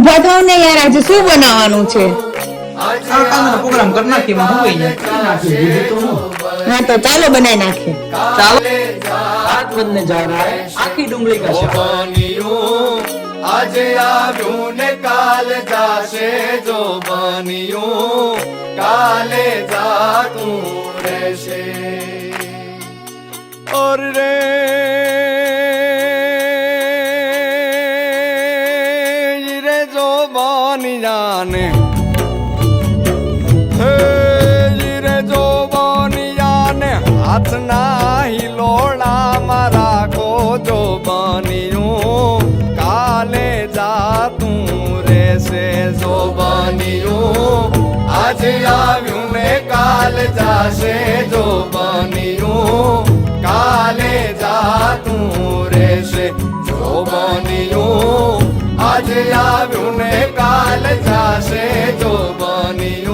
ઊભા થાવ ને યાર, આજે શું બનાવવાનું છે? પ્રોગ્રામ કરી નાખીએ, હું હોય જાય હા તો ચાલો બનાવી નાખીએ. ચાલો आज बनने जा रहा है आखी डुंगली का शाक। आज आव्यूं ने काल जाशे जो बनियूं काले जातूं रहेशे और रे जो बनी जाने हाथ नाही लोड़ा मारा को जो बनियूं काले जातूं रेसे जो बनियूं आज आव्यूं ने काल जाशे जो बनियूं काले जातूं रेसे जो बनियूं आज आव्यूं ने काल जाशे जो बनियूं